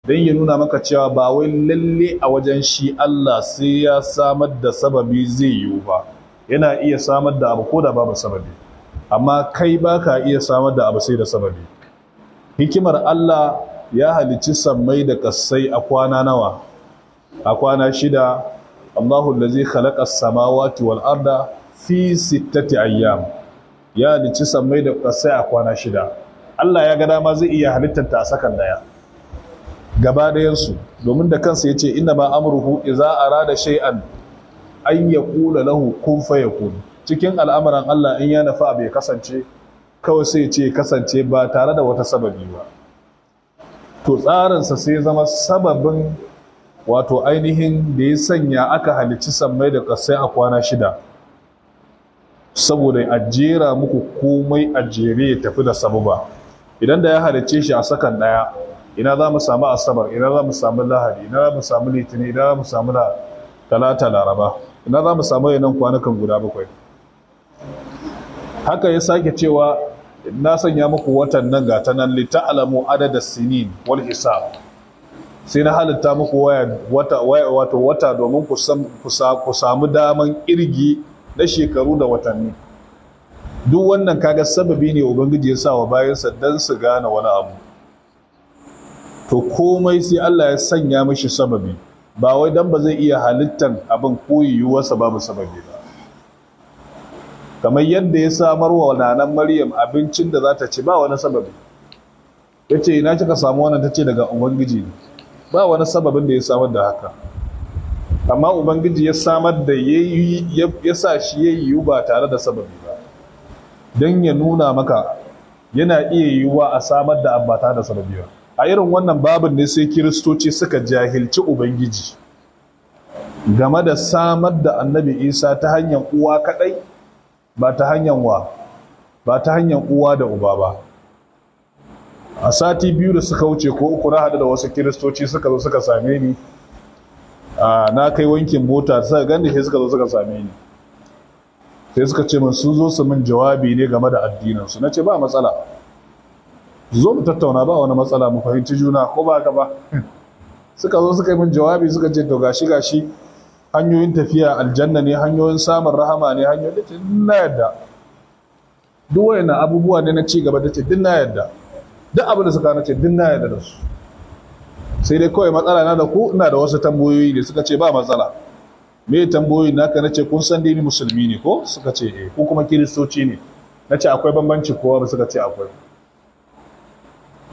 don ya nuna maka cewa ba wai lalle a wajen shi Allah sai ya samar da sababi zai yiwu ba, yana iya samar da abu ko da babu sababi, amma kai ba ka iya samar da abu sai da sababi. Hikimar Allah ya halicci sammai da ƙasai a kwana nawa? A kwana 6. Allahu allazi khalaqa as-samawati wal arda fi 6 ayyam. Ya halicci sammai da ƙasai a kwana 6. Allah ya ga dama zai iya halittar ta a sakan daya gaba dayansu, domin da kansa yace inna ma amruhu idza arada shay'an an yaqula lahu kun fayakun. Cikin al'amuran Allah in ya nafa bai kasance kawai sai ce kasance ba tare da wata sababi ba. To tsarinsa sai zama sababin wato ainihin da ya sanya aka halicci sammai da ƙasai a kwana 6 saboda a jera muku komai a jere ya tafi da sababa. Idan da ya halicce shi a sakan daya, ina za mu samu asabar, ina za mu samu lahadi, ina za mu samu litini, ina za mu samu talata laraba, ina za mu samu yanan kwanukan guda 7. Haka ya sake cewa na sanya muku watan nan ga ta nan lita'alamu adada sinin wal hisab. Sai na halitta muku wata domin ku samu daman kirgi na shekaru da watanni. Duk wannan kaga sababi ne ubangiji ya sa wa bayansa dan su gane wani abu. To komai sai Allah ya sanya mishi sababi, ba wai dan ba zai iya halittan abin koyiyuwarsa babu sababi ba. Kamar yadda ya samar wa nanan Maryam abincin da za ta ci ba wani sababi. Yace ina kika samu wannan, tace daga ubangiji ne. Ba wani sababin da ya samar da haka. Amma ubangiji ya samar da ya sa shi yayi ba tare da sababi ba, don ya nuna maka yana iya yiwuwa a samar da abbata da sababi ba. A irin wannan babin ne sai kiristoci suka jahilci ubangiji game da samar da annabi Isa ta hanyar uwa kadai, ba ta hanyar uwa da uba ba. A sati 2 da suka wuce ko 3 na hada da wasu kiristoci suka zo suka same ni, na kai wankin mota, suka gani sai suka zo suka same ni, sai suka ce min sun zo su min jawabi ne game da addininsu. Na ce ba matsala, zo mu tattauna, ba wani matsala, mu fahimci juna ko ba haka ba. Suka zo suka yi min jawabi, suka ce to gashi hanyoyin tafiya aljanna ne, hanyoyin samun rahama ne, hanyoyin da ce na yadda. Duk wayannan abubuwa ne na ci gaba, da ce din na yadda. Duk abin da suka nace din na yadda da su. Sai dai kawai matsala na da ku, ina da wasu tambayoyi da suka ce ba matsala. Me tambayoyi naka? Nace kun san dai ni musulmi ne ko? Suka ce eh. Ko kuma kiristoci ne? Nace akwai bambanci ko? Suka ce akwai.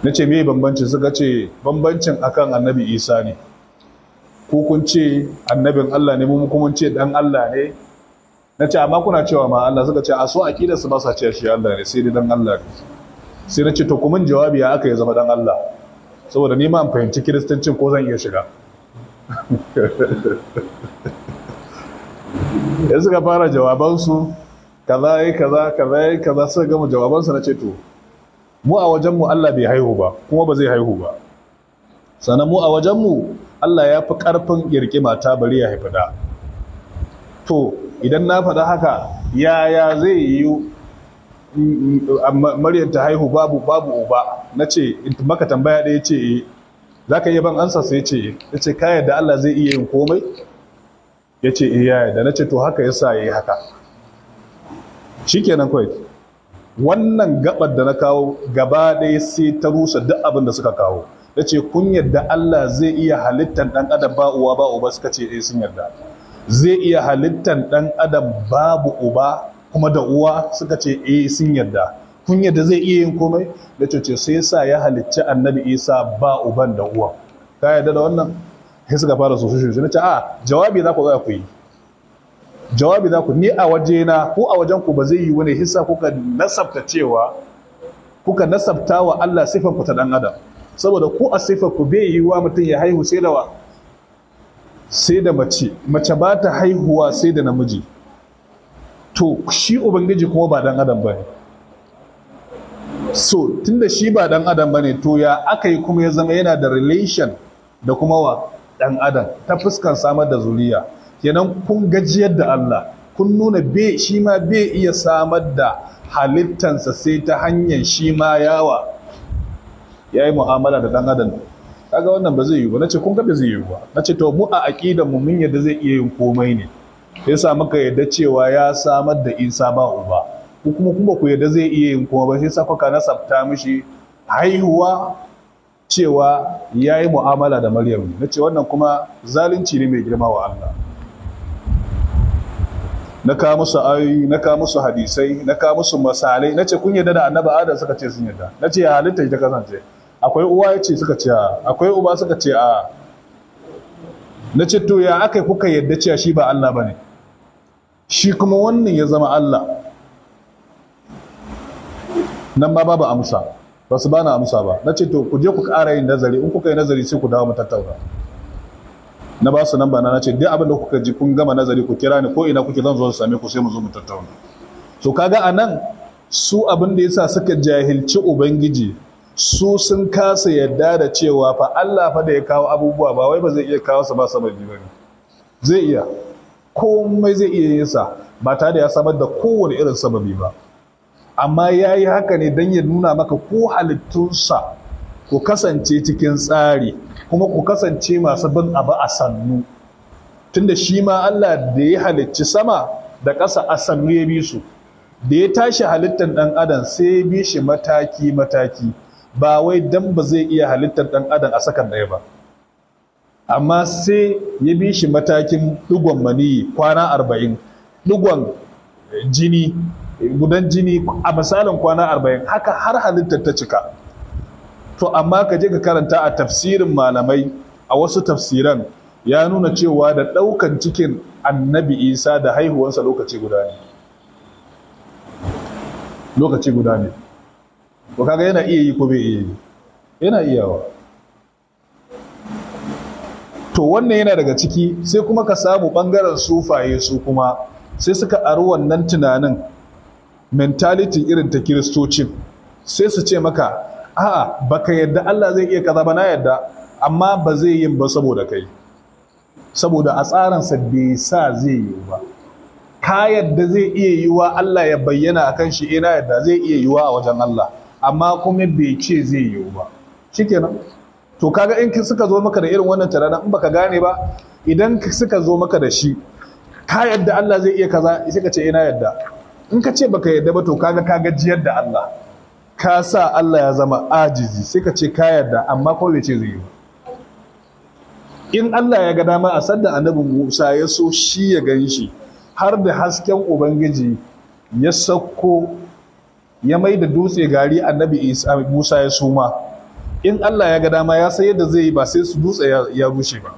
Nace me bambanci? Suka ce bambancin akan annabi Isa ne. Ko kun ce annabin Allah ne, mu kuma mun ce dan Allah ne. Nace amma kuna cewa ma Allah. Suka ce a so aqidar su ba sa cewa shi Allah ne, sai dai dan Allah ne. Sai nace to kuma jawabi ya aka ya zama dan Allah, saboda ni ma an fahimci kiristancin ko zan iya shiga. Ya suka fara jawabansu, kaza suka gama jawabansu. Na ce to mu a wajenmu Allah bai haihu ba kuma ba zai haihu ba, sannan mu a wajenmu Allah ya fi ƙarfin ƙirƙi mata bari ya haifi da. To idan na faɗa haka, yaya zai yi Maryam ta haihu babu uba? Na ce maka tambaya ɗaya, ce za ka iya ban ansa? Sai ya ce ka yadda Allah zai iya yin komai? Ya ce iya yadda. Na ce to haka yasa ya yi haka. Shi kenan kawai. Wannan gabar da na kawo gaba ɗaya sai ta rusa duk abin da suka kawo. Ya ce kun yadda Allah zai iya halittar ɗan adam ba uwa ba uba? Suka ce sun yadda. Zai iya halittar ɗan adam babu uba kuma da uwa? Suka ce sun yadda. Kun yadda zai iya yin komai? Da ce sai sa ya halicci annabi Isa ba uban da uwa. Ka yadda da wannan? Sai suka fara sosai. Na ce jawabi za ku za ku yi. Jawabi za ku, ni a wajena ko a wajenku ba zai yi wani hissa kuka nasabta wa Allah sifar ku ta dan adam, saboda ku a sifar ku bai yi wa mutum ya haihu sai da mace ba ta haihuwa sai da namiji. To shi ubangiji kuma ba dan adam bane. So tunda shi ba dan adam bane, to ya aka yi kuma ya zama yana da relation da kuma wa dan adam ta fuskan samar da zuriya? Kenan kun gajiyar da Allah, kun nuna shi ma bai iya samar da halittansa sai ta hanyar shi ma ya yi mu'amala da ɗan adam. kaga wannan ba zai yi ba. Nace kun ga ba zai yi ba. Nace to mu a aqidar mu mun yadda zai iya yin komai ne, yasa muka yadda cewa ya samar da Isa ba uba, ku kuma ku yadda zai iya yin komai ba, sai sa kuka nasabta mishi haihuwa cewa yayi mu'amala da Maryam. Nace wannan kuma zalunci ne mai girma wa Allah. Na kawo musu ayoyi, na kawo musu hadisai, na kawo musu misalai. Nace kun yadda da Annabi Adam, suka ce sun yadda. Nace ya halitta ita kasance, akwai uwa yace, suka ce a, akwai uba, suka ce a. Nace to ya akai kuka yadda cewa shi ba Allah bane, shi kuma wannan ya zama Allah? Nan ma babu amsa, ba su bani amsa ba. Nace to ku je ku ƙara yin nazari, in kuka yi nazari sai ku dawo mu tattauna. Na ba su namba na, nace duk abin da kuka ji kun gama nazari ku kira ni, ko ina kuke zan zo su same ku sai mu zo mu tattauna. So kaga anan su abin da yasa suka jahilci ubangiji, su sun kasa yadda da cewa fa Allah fa da ya kawo abubuwa ba wai ba zai iya kawo su ba sababi bane. Zai iya, komai zai iya yin sa ba tare da ya samar da kowane irin sababi ba, amma yayi haka ne dan ya nuna maka ko halittunsa ku kasance cikin tsari, kuma ku kasance masu bin abu a sannu. Tunda shi ma Allah da ya halicci sama da ƙasa a sannu ya bi su, da ya tashi halittar ɗan adam sai ya bi shi mataki-mataki, ba wai dan ba zai iya halittar ɗan adam a sakan ɗaya ba, amma sai ya bi shi matakin ɗigon maniyi kwana 40, ɗigon jini, gudan jini a misalin kwana 40, haka har halittar ta cika. To amma ka je ka karanta a tafsirin malamai, a wasu tafsiran ya nuna cewa da ɗaukan cikin Annabi Isa da haihuwarsa lokaci guda ne. Lokaci guda ne. Ko kaga yana iya yi ko bai iya yi? Yana iyawa. To wannan yana daga ciki. Sai kuma ka samu ɓangaren sufaye, su kuma sai suka aro wannan tunanin, mentality irin ta kiristocin, sai su ce maka a'a baka yadda Allah zai iya kaza ba, na yadda, amma ba zai yin ba saboda kai, saboda a tsaransa bai sa zai yi ba. Ka yadda zai iya yiwa Allah ya bayyana akan shi, na yadda zai iya yiwa a wajen Allah, amma kuma bai ce zai yi ba. Shikenan. To kaga in suka zo maka da irin wannan tunanin, in baka gane ba, idan suka zo maka da shi, ka yadda Allah zai iya kaza, sai ka ce na yadda. In ka ce baka yadda ba, to kaga ka gajiyar da Allah, ka sa Allah ya zama ajizi, sai ka ce ka yarda, amma ko bai ce zai yi. In Allah ya ga dama a sanda Annabi Musa ya so shi ya gan shi, har da hasken Ubangiji ya sauko ya mai da dutse gari, Annabi Musa ya suma. In Allah ya ga dama ya sai yadda zai yi, ba sai su dutse ya rushe ba.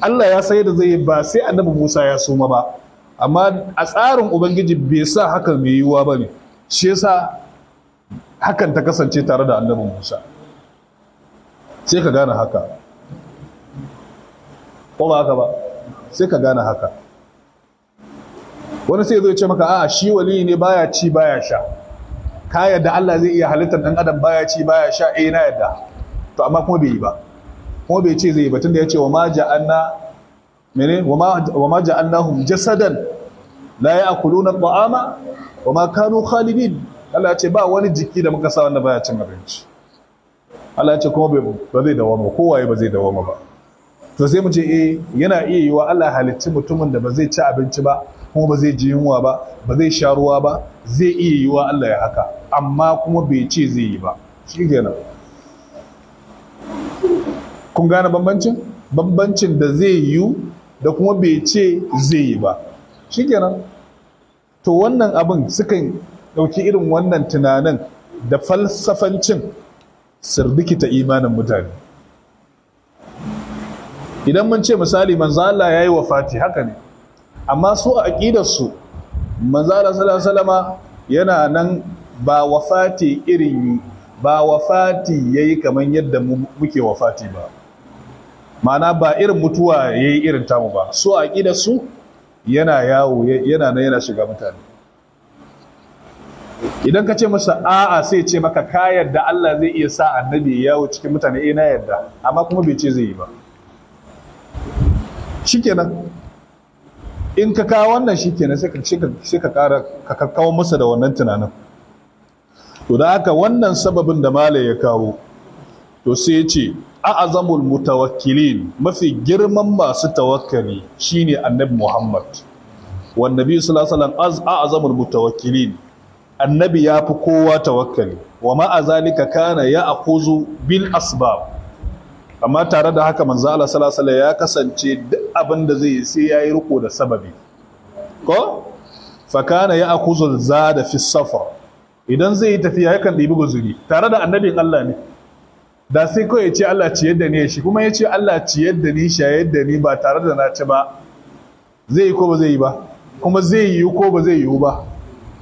Allah ya sai yadda zai yi, ba sai Annabi Musa ya suma ba. Amma a tsarin Ubangiji bai sa haka mai yiwuwa ba ne, shi yasa hakan ta kasance tare da Annabi Musa. Sai ka gane haka, ko ba haka ba? Sai ka gane haka. Wani sai zai ce maka a shi wali ne, baya ci baya sha. Ka yadda Allah zai iya halittar ɗan adam baya ci baya sha? Na yadda. To amma kuma bai yi ba, kuma bai ce zai yi ba, tunda ya ce wa ma ja'alnahum jasadan la ya'kuluna ta'ama wa ma kanu khalidin. Allah ya ce ba wani jiki da muka sa wanda baya cin abinci. Allah ya ce kuma ba zai dawama, kowaye ba zai dawama ba. To sai mu ce yana iya yiwa Allah halicci mutumin da ba zai ci abinci ba, kuma ba zai ji yunwa ba, ba zai sha ruwa ba, zai iya yiwa Allah ya haka, amma kuma bai ce zai yi ba. Shikenan. Kun gane bambancin da zai yi da kuma bai ce zai yi ba. Shikenan. To wannan abin sukan ɗauki irin wannan tunanin da falsafancin sirdikita imanin mutane. Idan mun ce misali manzo Allah yayi wafati, haka ne, amma su a aqidarsu manzo Allah sallallahu alaihi wasallama yana nan, ba wafati yayi kaman yadda muke wafati ba, ma'ana ba irin mutuwa yayi irin tamu ba. Su a aqidarsu yana yawo, yana nan yana shiga mutane. Idan ka ce masa a'a, sai ce maka ka yarda Allah zai iya sa annabi ya yawo cikin mutane, na yarda, amma kuma bai ce zai yi ba. Shikenan. In ka kawo wannan shikenan, sai ka ƙara ka kawo masa da wannan tunanin. To da haka wannan sababin da malai ya kawo to sai ya ce a'azamul mutawakkilin, mafi girman masu tawakkali shine annabi Muhammad. wan nabi sallallahu alaihi wasallam a'azamul mutawakkilin, annabi ya fi kowa tawakkali. wa ma'a zalika kana ya'khudhu bil asbab, amma tare da haka manzo Allah sallallahu alaihi wasallam ya kasance duk abin da zai yi sai yayi riko da sababi. Ko fa kana ya'khudhu zada fi safar, idan zai yi tafiya yakan ɗibi guzuri tare da annabin Allah ne. Da sai kawai ya ce Allah ciyar da ni shi, kuma ya ce Allah ciyar da ni shayar da ni ba tare da na ci ba, zai yi ko ba zai yi ba, kuma zai yi ko ba zai yi ba.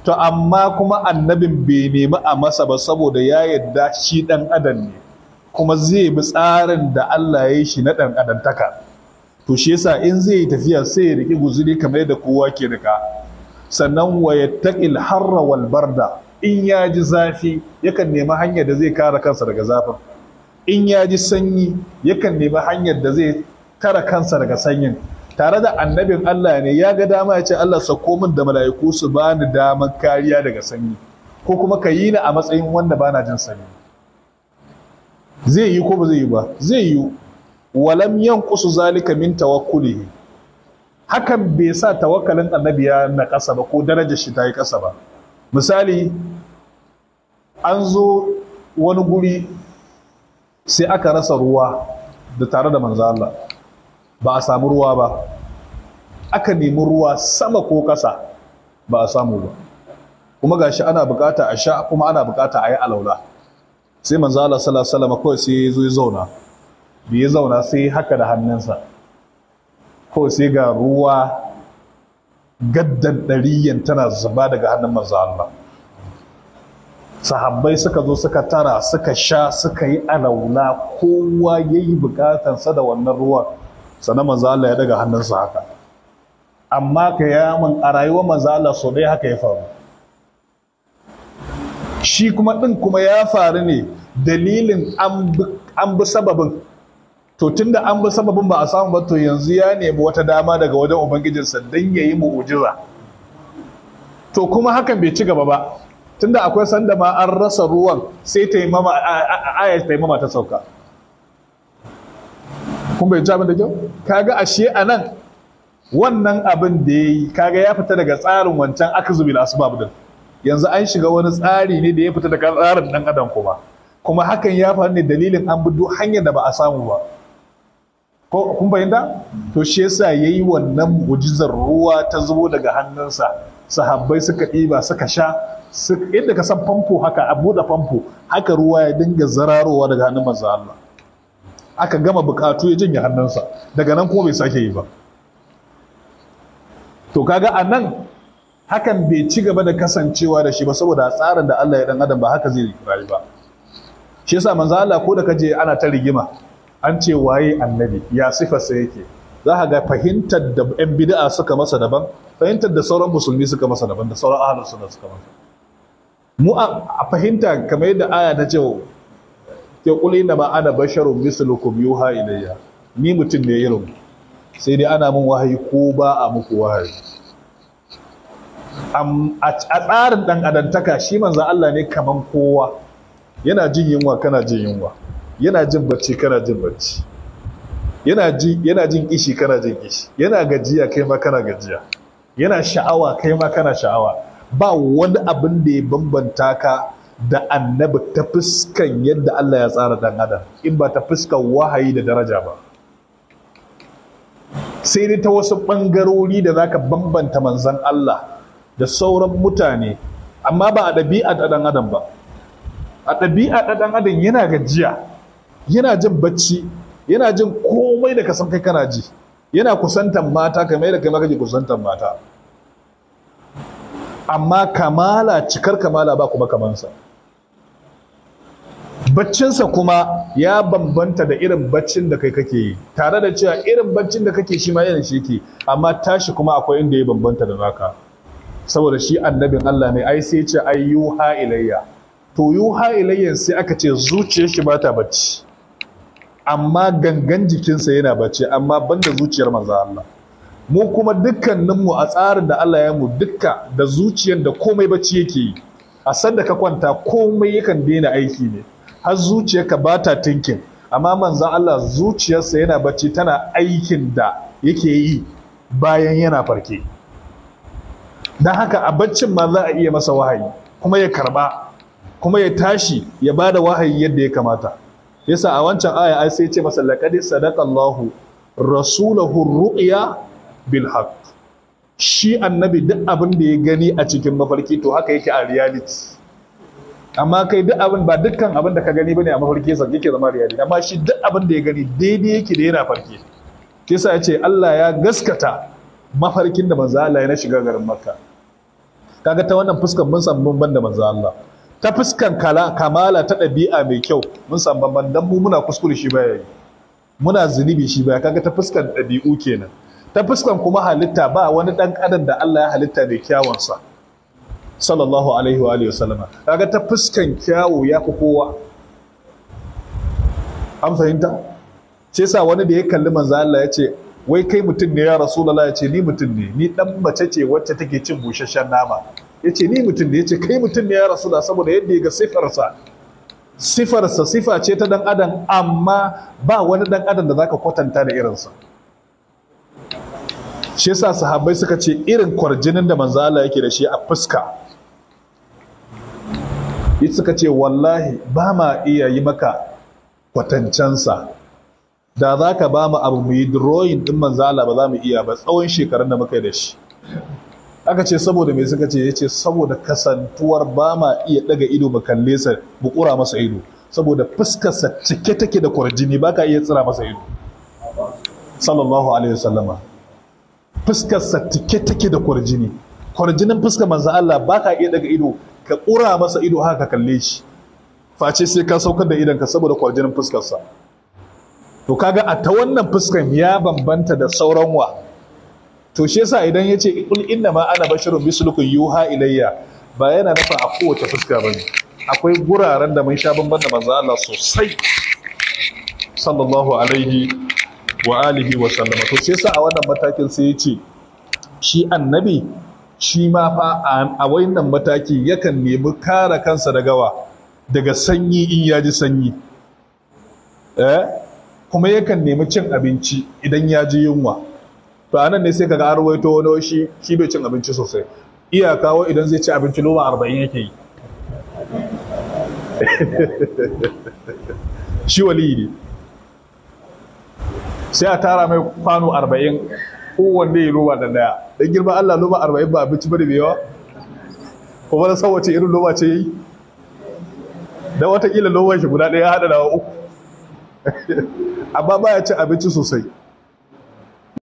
To amma kuma annabin bai nemi a masa ba saboda ya yadda shi ɗan adam ne, kuma zai bi tsarin da Allah ya yi shi na ɗan adantaka. To shi yasa in zai yi tafiya sai ya riƙi guzuri kamar yadda kowa ke rika. Sannan wa yattaqil harra wal barda, in ya ji zafi yakan nemi hanyar da zai kare kansa daga zafin. In ya ji sanyi yakan nemi hanyar da zai tara kansa daga sanyin. Tare da annabin Allah ne, ya ga dama ya ce Allah sako min da mala'iku su bani damar kariya daga sanyi, ko kuma ka yi ni a matsayin wanda bana jin sanyi. Zai yi ko ba zai yi ba? Zai yi. Walam yanqusu zalika min tawakkulihi, hakan bai sa tawakkalin annabi ya na ƙasa ba ko darajar shi ta yi ƙasa ba. Misali, an zo wani guri sai aka rasa ruwa da tare da manzo Allah, ba a samu ruwa ba, aka nemi ruwa sama ko ƙasa ba a samu ba, kuma gashi ana bukata a sha kuma ana bukata a yi alaula. Sai manzo Allah sallallahu alaihi wasallam kawai sai ya zo ya zauna, da ya zauna sai haka da hannunsa, kawai sai ga ruwa gaddan ɗariyan tana zuba daga hannun manzo Allah. Sahabbai suka zo suka tara suka sha suka yi alaula, kowa yayi bukatansa da wannan ruwan. Sannan manzo Allah ya daga hannunsa haka. Amma ka yamin a rayuwar manzo Allah so dai haka ya faru. Shi kuma din kuma ya faru ne dalilin an bi sababin. To tunda an bi sababin ba a samu ba, to yanzu ya nemi wata dama daga wajen ubangijinsa don yayi mu'ujiza. To kuma hakan bai ci gaba ba, tunda akwai sanda ma an rasa ruwan sai taimama, ayat taimama ta sauka. Kun bai ji abin da kyau? Kaga ashe anan wannan abin da yayi kaga ya fita daga tsarin wancan akzubil asbab din. Yanzu an shiga wani tsari ne da ya fita daga tsarin dan adam kuma hakan ya faru ne dalilin an bi duk hanyar da ba a samu ba. Ko kun bayyana? To shi yasa yayi wannan mu'jizar ruwa ta zubo daga hannunsa, sahabbai suka ɗiba suka sha, inda ka san famfo haka, a buɗe famfo haka ruwa ya dinga zararowa daga hannun manzo Allah. Aka gama bukatu ya janye hannunsa, daga nan kuma bai sake yi ba. To kaga a nan hakan bai ci gaba da kasancewa da shi ba, saboda tsarin da Allah ya dan adam ba haka zai rayu ba. Shi yasa manzo Allah ko da kaje ana ta rigima an ce waye annabi, ya sifarsa yake, za ka ga fahimtar da 'yan bid'a suka masa daban, fahimtar da sauran musulmi suka masa daban, da sauran ahlus sunna suka masa. Mu a fahimta kamar yadda aya ta ce ke kuli na ba ana basharun mislukum yuha ilayya, ni mutum ne irin, sai dai ana mun wahayi ko ba a muku wahayi. A tsarin dan adantaka shi manzo Allah ne kaman kowa, yana jin yunwa kana jin yunwa, yana jin bacci kana jin bacci, yana jin kishi kana jin kishi, yana gajiya kai ma kana gajiya, yana sha'awa kai ma kana sha'awa. Ba wani abin da ya bambanta ka da annabi ta fuskan yadda Allah ya tsara dan adam, in ba ta fuskan wahayi da daraja ba. Sai dai ta wasu bangarori da zaka bambanta manzon Allah da sauran mutane, amma ba a ɗabi'a da dan adam ba. A ɗabi'a da dan adam yana gajiya, yana jin bacci, yana jin komai da ka san kai kana ji, yana kusantan mata kamar yadda kai ma kake kusantan mata. Amma kamala, cikar kamala ba kuma kamansa. Baccinsa kuma ya bambanta da irin baccin da kai kake yi, tare da cewa irin baccin da kake shi ma yana shi ke, amma tashi kuma akwai inda ya bambanta da naka, saboda shi annabin Allah ne. Ai sai ce ai yuha ilayya, to yuha ilayya sai aka ce zuciyar shi ba ta bacci, amma gangan jikinsa yana bacci, amma banda zuciyar manzo Allah. Mu kuma dukkaninmu a tsarin da Allah ya mu dukka da zuciyar da komai bacci yake yi, a sanda ka kwanta komai yakan daina aiki ne, har zuciyarka ba ta tinkin, amma manzan Allah zuciyarsa yana bacci tana aikin da yake yi bayan yana farke. Don haka a baccin ma za a iya masa wahayi kuma ya karba kuma ya tashi ya ba da wahayi yadda ya kamata. Yasa a wancan aya ai sai ce masa laqad sadaqallahu rasulahu ru'ya bil haqq. Shi annabi duk abin da ya gani a cikin mafarki to haka yake a reality. Amma kai duk abin ba dukkan abin da ka gani bane a mafarki sa yake zama reality, amma shi duk abin da ya gani daidai yake da yana farke. Yasa ya ce Allah ya gaskata mafarkin da manzo Allah ya na shiga garin Makka. Kaga ta wannan fuskan mun san bamban da manzo Allah. Ta fuskan kamala ta ɗabi'a mai kyau mun san bamban, dan mu muna kuskure shi baya yi, muna zunubi shi baya. Kaga ta fuskan ɗabi'u kenan. Ta fuskan kuma halitta ba wani ɗan adam da Allah ya halitta mai kyawunsa sallallahu alaihi wa alihi wasallama. Kaga ta fuskan kyawu ya fi kowa. An fahimta? Ce sa wani da ya kalli manzo Allah ya ce wai kai mutum ne ya Rasulullah? Ya ce ni mutum ne, ni dan mace ce wacce take cin busasshen nama. Ya ce ni mutum ne. Ya ce kai mutum ne ya Rasulullah, saboda yadda ya ga sifarsa sifa ce ta dan adam, amma ba wani dan adam da zaka kwatanta da irinsa. Shi yasa sahabbai suka ce irin kwarjinin da manzo Allah yake da shi a fuska, suka ce wallahi ba ma iya yi maka kwatancansa. Da za ka ba mu abu mu yi drawing din manzo Allah ba za mu iya ba tsawon shekarun da muka yi da shi. Aka ce saboda me suka ce? Ya ce saboda kasantuwar ba ma iya daga ido mu kalle sa mu kura masa ido, saboda fuskarsa cike take da kwarjini, ba ka iya tsira masa ido sallallahu alaihi wasallama. Fuskarsa cike take da kwarjini, kwarjinin fuskar manzo Allah ba ka iya daga ido ka kura masa ido haka kalle shi, face sai ka saukar da idonka saboda kwarjinin fuskarsa. To kaga a ta wannan fuskan ya bambanta da sauran wa. To shi yasa idan yace qul inna ma ana basharun mislukum yuha ilayya, ba yana nufin a kowace fuska bane. Akwai guraren da mun sha bamban da manzo Allah sosai sallallahu alaihi wa alihi wa sallama. To shi yasa a wannan matakin sai yace shi annabi shi ma fa a wannan mataki yakan nemi kare kansa daga sanyi in ya ji sanyi, kuma yakan nemi cin abinci idan ya ji yunwa. To anan ne sai kaga an rawaito wani shi bai cin abinci sosai, iyakawa idan zai ci abinci loma 40 yake yi. Shi wali ne, sai a tara mai kwano 40 kowanne ya loma da daya. Dan girman Allah loma 40 ba abinci bane mai yawa, kuma na san wace irin loma ce yi, dan watakila loman shi guda ɗaya ya hada da 3. Amma baya cin abinci sosai.